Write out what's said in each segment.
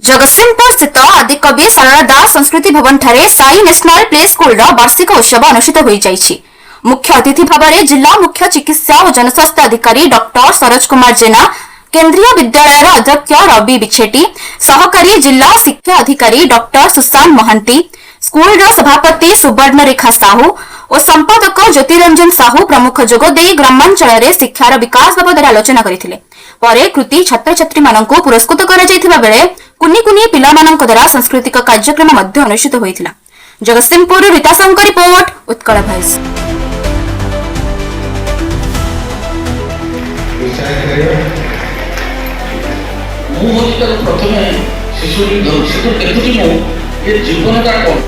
जगतसिंहपुर स्थित आदिकवि सारला दास संस्कृति भवन ठारे साई नेशनल प्ले स्कूल वार्षिक उत्सव अनुष्ठित हो जाइछि। मुख्य अतिथि भाव में जिला मुख्य चिकित्सा और जनस्वास्थ्य अधिकारी डॉक्टर सरोज कुमार जेना, केंद्रीय विद्यालय अध्यक्ष रवि बिछेटी, सहकारी जिला शिक्षा अधिकारी डॉक्टर सुशांत महांती, स्कूल सभापति सुवर्णरेखा साहू और संपादक ज्योतिरंजन साहू प्रमुख जोगदे ग्रामांचल शिक्षार विकास बाबद आलोचना करथिले। परे कृति छात्र छात्री माननकु पुरस्कृत करा जायथिबा बेले कुनी कुनी पिला माननक द्वारा सांस्कृतिक कार्यक्रम मध्य अनुष्ठित होइथिला। जगतसिंहपुर रीता साहूଙ୍କ रिपोर्ट उत्कल भॉइस। प्रथमे शिशु देखुची मु ये जीवनटा कौन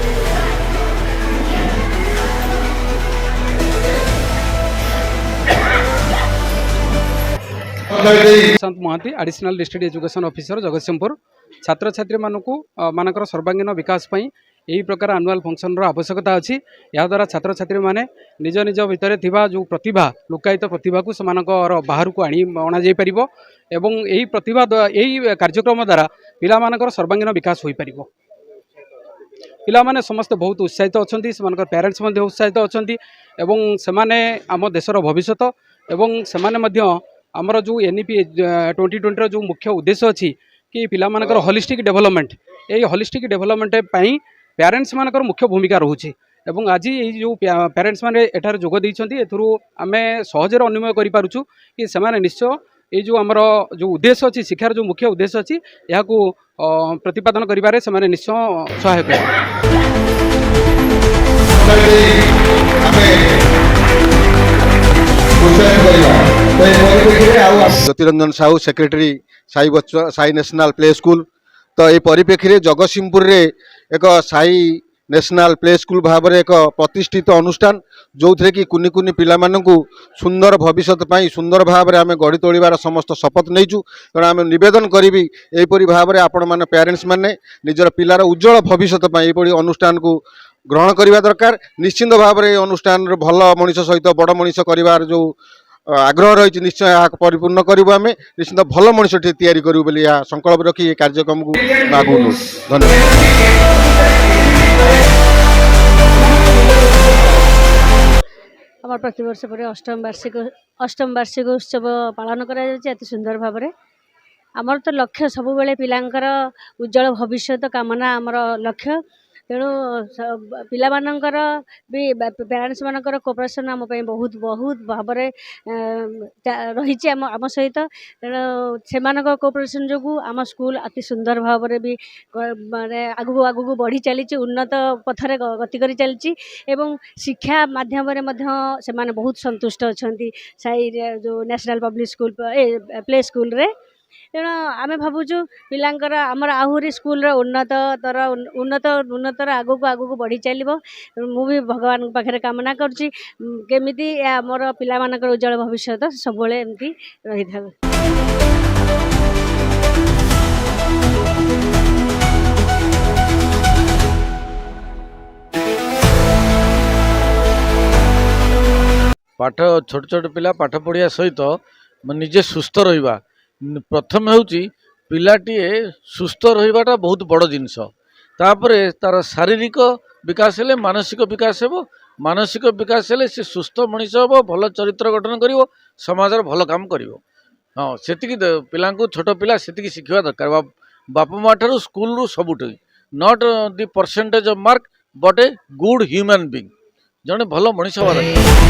Sushant Mahanty additional district education officer Jagatsinghpur छात्र छात्री मानकर सर्वांगीन विकास पई यही प्रकार एनुअल फंक्शन आवश्यकता अच्छी। याद्वारा छात्र छात्री माने निज निज भितर थिबा जो प्रतिभा लुकायित प्रतिभा को सेमानकर बाहर को अणा जाई परिबो एवं यही प्रतिभा यही कार्यक्रम द्वारा पिला मानकर सर्वांगीन विकास होई परिबो। पिला माने समस्त बहुत उत्साहित अछंती, सेमानकर पेरेंट्स मध्ये उत्साहित अछंती एवं सेमाने आम देशर भविष्यत एवं सेमाने मध्ये आमर जो एनईपी 2020 जो मुख्य उद्देश्य अच्छी कि पिला मानकर होलिस्टिक डेवलपमेंट यही होलिस्टिक डेवलपमेंट पाई पेरेंट्स मानकर मुख्य भूमिका रोचे एवं आज ये जो पेरेंट्स माने एठार जोग देइछंती एथुरु आमे सहजरे अनुमय करि पारुछु कि सेमाने निश्चय ये जो आमर जो उद्देश्य अच्छी शिक्षार जो मुख्य उद्देश्य अच्छी या प्रतिपादन करिबारे सेमाने निश्चय सहायक Jyotiranjan Sahu secretary Sai national play school तो ये परिप्रेक्षी जगतसिंहपुर रे एक साई नेशनल प्ले स्कूल भाव में एक प्रतिष्ठित अनुष्ठान जो थे कि कुनी कुनी पिला मानकु सुंदर भविष्यत पाई सुंदर भाव में आम गढ़ी तोड़ार समस्त शपथ नहींचु। तेणु आम निवेदन करी यहीपरी भाव में आपण मैंने पेरेंट्स मैंने निजर पिलार उज्जवल भविष्यत यही अनुष्ठान को ग्रहण करने दरकार। निश्चिंत भाव में अनुष्ठान भल मनीष सहित बड़ मनीष कर जो आग्रह रही निश्चय यहाँ परिपूर्ण करूँ आम निश्चित भल मनीष या करूँ बोली संकल्प रखी ये कार्यक्रम को आगू नौ। धन्यवाद। आम प्रतिवर्ष पर अष्टम वार्षिक उत्सव पालन कर सुंदर भाव में आमर तो लक्ष्य सब बेले पिलांकर उज्जवल भविष्य कामना आमर लक्ष्य। तेणु पिला मानकर भी पेरेंट्स मानकर कोऑपरेशन आम बहुत बहुत भाव में रही आम सहित। तेणु से कोऑपरेशन जो आम स्कूल अति सुंदर भाव में भी माने आगू आगू बढ़ी चली उन्नत पथरे गति कर चली एवं शिक्षा माध्यम से बहुत संतुष्ट अच्छा साई जो national public school play school रे। तेणु आम भावुँ पिलांकर आमर आहरी स्कूल उन्नतर उन्नतर आगू आगू बढ़ी चलो। मु भी भगवान पाखे कामना करमिति आमर पिला मानकर उज्जवल भविष्य सब एमती रही था। पाठ छोट छोट पिला पाठ पढ़िया सहित निजे सुस्थ रहिबा प्रथम होउची पिलाटीए सुस्थ रहिबाटा बहुत बड़ जिनस। तापर तार शारीरिक विकास हेले मानसिक विकास हेबो, मानसिक विकास हेले से सुस्थ मनीष हेबो, भल चरित्र गठन करिवो, समाजर भल काम करिवो। हाँ सेतिकी पिला छोट पिला सेतिकी शिखिबा दरकार। बापा माँ ठारू स्कूल रु सबुठ not the percentage of mark but a good human being जने भल मनीष हवा दरकार।